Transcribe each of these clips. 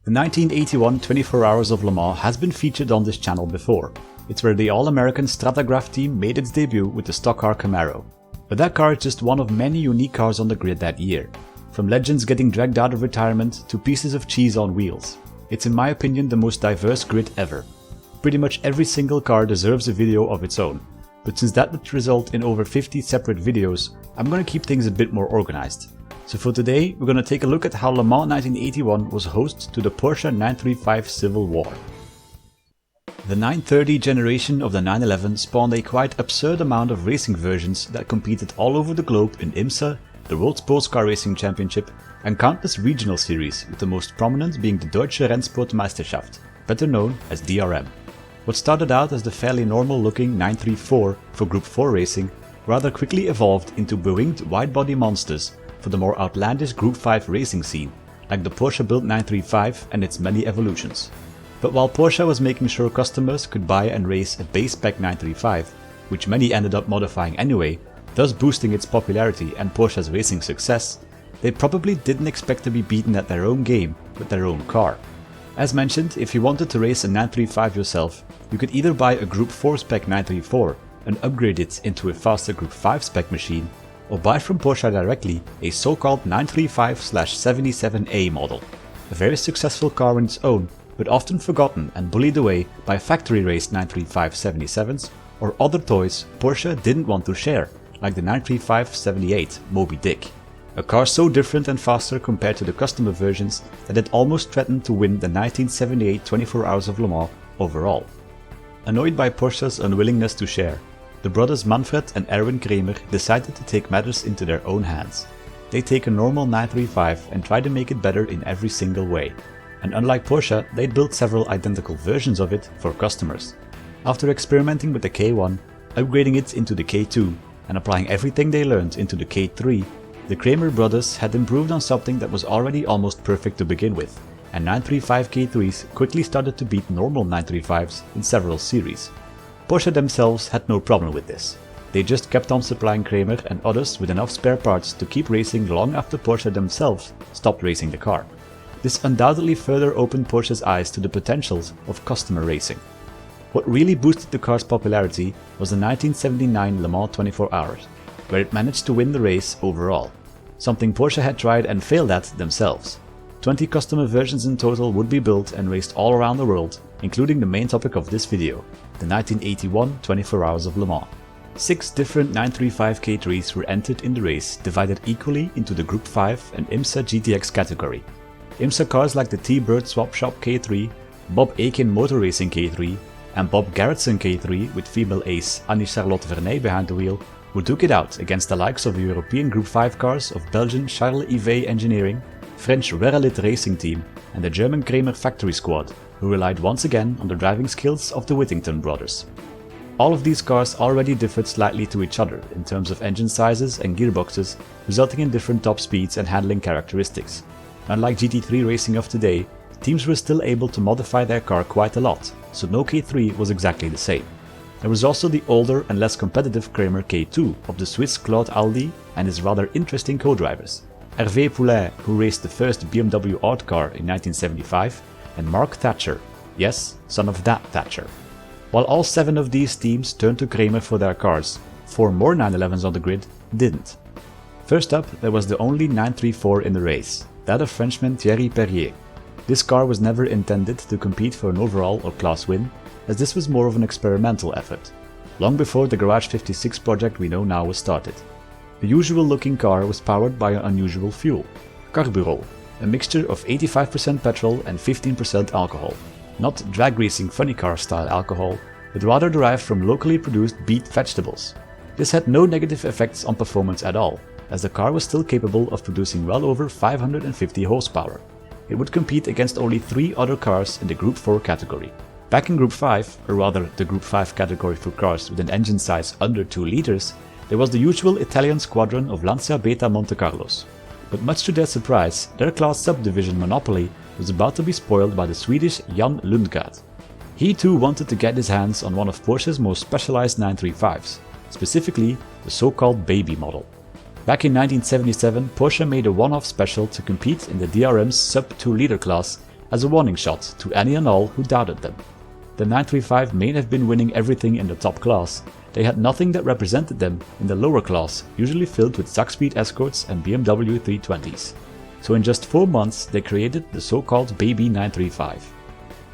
The 1981 24 Hours of Le Mans has been featured on this channel before. It's where the All-American Stratagraph team made its debut with the stock car Camaro. But that car is just one of many unique cars on the grid that year. From legends getting dragged out of retirement to pieces of cheese on wheels. It's in my opinion the most diverse grid ever. Pretty much every single car deserves a video of its own. But since that would result in over 50 separate videos, I'm gonna keep things a bit more organized. So for today, we're gonna take a look at how Le Mans 1981 was host to the Porsche 935 Civil War. The 930 generation of the 911 spawned a quite absurd amount of racing versions that competed all over the globe in IMSA, the World Sports Car Racing Championship, and countless regional series, with the most prominent being the Deutsche Rennsportmeisterschaft, better known as DRM. What started out as the fairly normal looking 934 for Group 4 racing rather quickly evolved into bewinged wide-body monsters for the more outlandish Group 5 racing scene, like the Porsche-built 935 and its many evolutions. But while Porsche was making sure customers could buy and race a base-spec 935, which many ended up modifying anyway, thus boosting its popularity and Porsche's racing success, they probably didn't expect to be beaten at their own game with their own car. As mentioned, if you wanted to race a 935 yourself, you could either buy a Group 4 spec 934 and upgrade it into a faster Group 5 spec machine, or buy from Porsche directly a so-called 935/77A model. A very successful car in its own, but often forgotten and bullied away by factory-raced 935/77s or other toys Porsche didn't want to share, like the 935/78 Moby Dick. A car so different and faster compared to the customer versions that it almost threatened to win the 1978 24 Hours of Le Mans overall. Annoyed by Porsche's unwillingness to share, the brothers Manfred and Erwin Kremer decided to take matters into their own hands. They take a normal 935 and try to make it better in every single way. And unlike Porsche, they built several identical versions of it for customers. After experimenting with the K1, upgrading it into the K2, and applying everything they learned into the K3, the Kremer brothers had improved on something that was already almost perfect to begin with, and 935 K3s quickly started to beat normal 935s in several series. Porsche themselves had no problem with this. They just kept on supplying Kremer and others with enough spare parts to keep racing long after Porsche themselves stopped racing the car. This undoubtedly further opened Porsche's eyes to the potentials of customer racing. What really boosted the car's popularity was the 1979 Le Mans 24 Hours, where it managed to win the race overall, something Porsche had tried and failed at themselves. 20 customer versions in total would be built and raced all around the world, including the main topic of this video, the 1981 24 Hours of Le Mans. 6 different 935 K3s were entered in the race, divided equally into the Group 5 and IMSA GTX category. IMSA cars like the T-Bird Swap Shop K3, Bob Akin Motor Racing K3, and Bob Gerritsen K3 with female ace Annie-Charlotte Verney behind the wheel would duke it out against the likes of the European Group 5 cars of Belgian Charles Yvet Engineering, French Weralit Racing Team, and the German Kremer Factory Squad, who relied once again on the driving skills of the Whittington brothers. All of these cars already differed slightly to each other in terms of engine sizes and gearboxes, resulting in different top speeds and handling characteristics. Unlike GT3 racing of today, teams were still able to modify their car quite a lot, so no K3 was exactly the same. There was also the older and less competitive Kremer K2 of the Swiss Claude Aldi and his rather interesting co-drivers, Hervé Poulain, who raced the first BMW art car in 1975, and Mark Thatcher, yes, son of that Thatcher. While all 7 of these teams turned to Kremer for their cars, 4 more 911s on the grid didn't. First up, there was the only 934 in the race, that of Frenchman Thierry Perrier. This car was never intended to compete for an overall or class win, as this was more of an experimental effort, long before the Garage 56 project we know now was started. The usual looking car was powered by an unusual fuel, Carburol, a mixture of 85% petrol and 15% alcohol. Not drag racing funny car style alcohol, but rather derived from locally produced beet vegetables. This had no negative effects on performance at all, as the car was still capable of producing well over 550 horsepower. It would compete against only 3 other cars in the Group 4 category. Back in Group 5, or rather the Group 5 category for cars with an engine size under 2 liters, there was the usual Italian squadron of Lancia Beta Monte Carlos. But much to their surprise, their class subdivision monopoly was about to be spoiled by the Swedish Jan Lundgaard. He too wanted to get his hands on one of Porsche's most specialized 935s, specifically the so-called baby model. Back in 1977, Porsche made a one-off special to compete in the DRM's sub-2 liter class as a warning shot to any and all who doubted them. The 935 may have been winning everything in the top class, they had nothing that represented them in the lower class, usually filled with Zakspeed Escorts and BMW 320s. So in just 4 months they created the so-called Baby 935.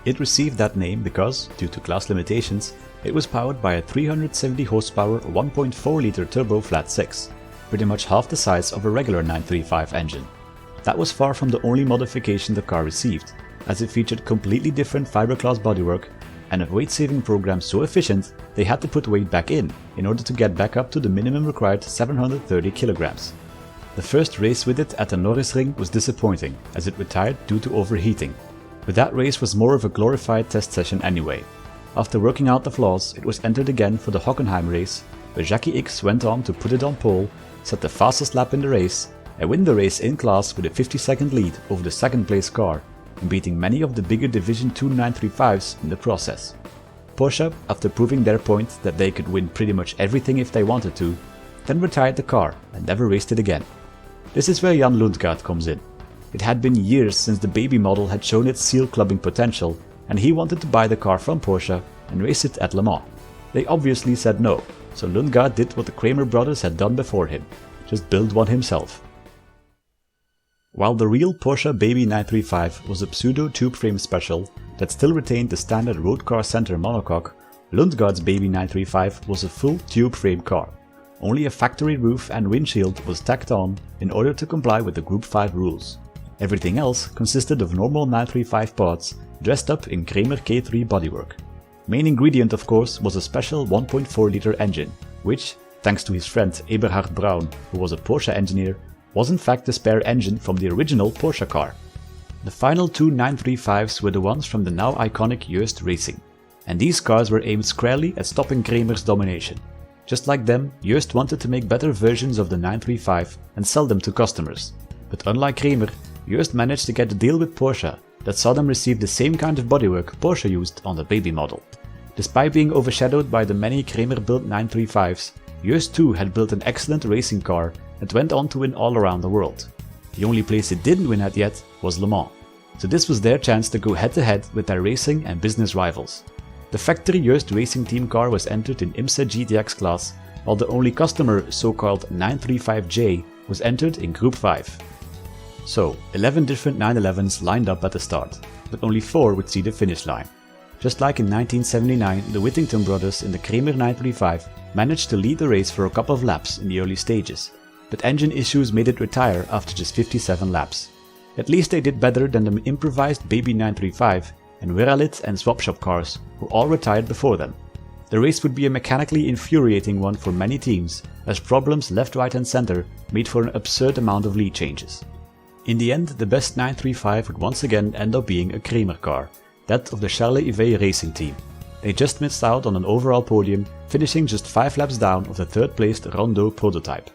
It received that name because, due to class limitations, it was powered by a 370 horsepower 1.4 liter turbo flat 6, pretty much half the size of a regular 935 engine. That was far from the only modification the car received, as it featured completely different fiberglass bodywork and a weight-saving program so efficient they had to put weight back in order to get back up to the minimum required 730 kilograms. The first race with it at the Norrisring was disappointing, as it retired due to overheating. But that race was more of a glorified test session anyway. After working out the flaws, it was entered again for the Hockenheim race, where Jackie X went on to put it on pole, set the fastest lap in the race, and win the race in class with a 50-second lead over the second place car, and beating many of the bigger Division 2 935s in the process. Porsche, after proving their point that they could win pretty much everything if they wanted to, then retired the car and never raced it again. This is where Jan Lundgaard comes in. It had been years since the baby model had shown its seal clubbing potential, and he wanted to buy the car from Porsche and race it at Le Mans. They obviously said no, so Lundgaard did what the Kramer brothers had done before him, just build one himself. While the real Porsche Baby 935 was a pseudo tube frame special that still retained the standard road car center monocoque, Lundgaard's Baby 935 was a full tube frame car. Only a factory roof and windshield was tacked on in order to comply with the Group 5 rules. Everything else consisted of normal 935 parts dressed up in Kramer K3 bodywork. Main ingredient of course was a special 1.4 liter engine, which, thanks to his friend Eberhard Braun, who was a Porsche engineer, was in fact the spare engine from the original Porsche car. The final two 935s were the ones from the now iconic Joest Racing, and these cars were aimed squarely at stopping Kramer's domination. Just like them, Joest wanted to make better versions of the 935 and sell them to customers, but unlike Kramer, Joest managed to get a deal with Porsche that saw them receive the same kind of bodywork Porsche used on the baby model. Despite being overshadowed by the many Kramer-built 935s, Joest too had built an excellent racing car that went on to win all around the world. The only place it didn't win at yet was Le Mans, so this was their chance to go head to head with their racing and business rivals. The factory Joest Racing Team car was entered in IMSA GTX class, while the only customer so-called 935J was entered in Group 5. So, 11 different 911s lined up at the start, but only 4 would see the finish line. Just like in 1979, the Whittington brothers in the Kramer 935 managed to lead the race for a couple of laps in the early stages, but engine issues made it retire after just 57 laps. At least they did better than the improvised Baby 935 and Weralit and Swapshop cars, who all retired before them. The race would be a mechanically infuriating one for many teams, as problems left, right and center made for an absurd amount of lead changes. In the end, the best 935 would once again end up being a Kramer car, that of the Charles Ivet Racing Team. They just missed out on an overall podium, finishing just 5 laps down of the third placed Rondeau prototype.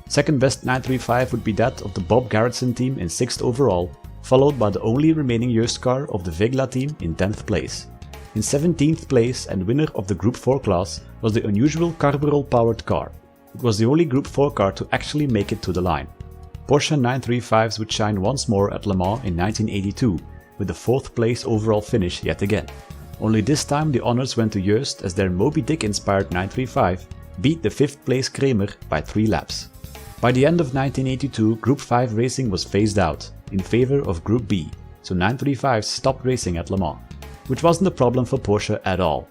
Second best 935 would be that of the Bob Garrettson team in 6th overall, followed by the only remaining Joest car of the Vegla team in 10th place. In 17th place and winner of the Group 4 class was the unusual Carbarol powered car. It was the only Group 4 car to actually make it to the line. Porsche 935s would shine once more at Le Mans in 1982, with the 4th place overall finish yet again. Only this time the honors went to Joest as their Moby Dick inspired 935 beat the 5th place Kramer by 3 laps. By the end of 1982, Group 5 racing was phased out, in favor of Group B, so 935s stopped racing at Le Mans, which wasn't a problem for Porsche at all.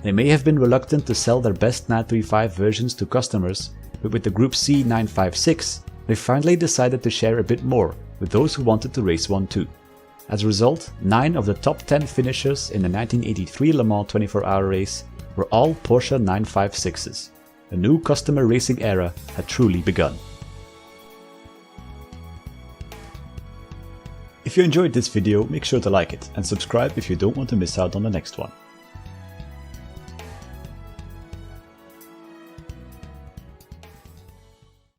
They may have been reluctant to sell their best 935 versions to customers, but with the Group C 956, they finally decided to share a bit more with those who wanted to race one too. As a result, 9 of the top 10 finishers in the 1983 Le Mans 24-hour race were all Porsche 956s. A new customer racing era had truly begun. If you enjoyed this video, make sure to like it and subscribe if you don't want to miss out on the next one.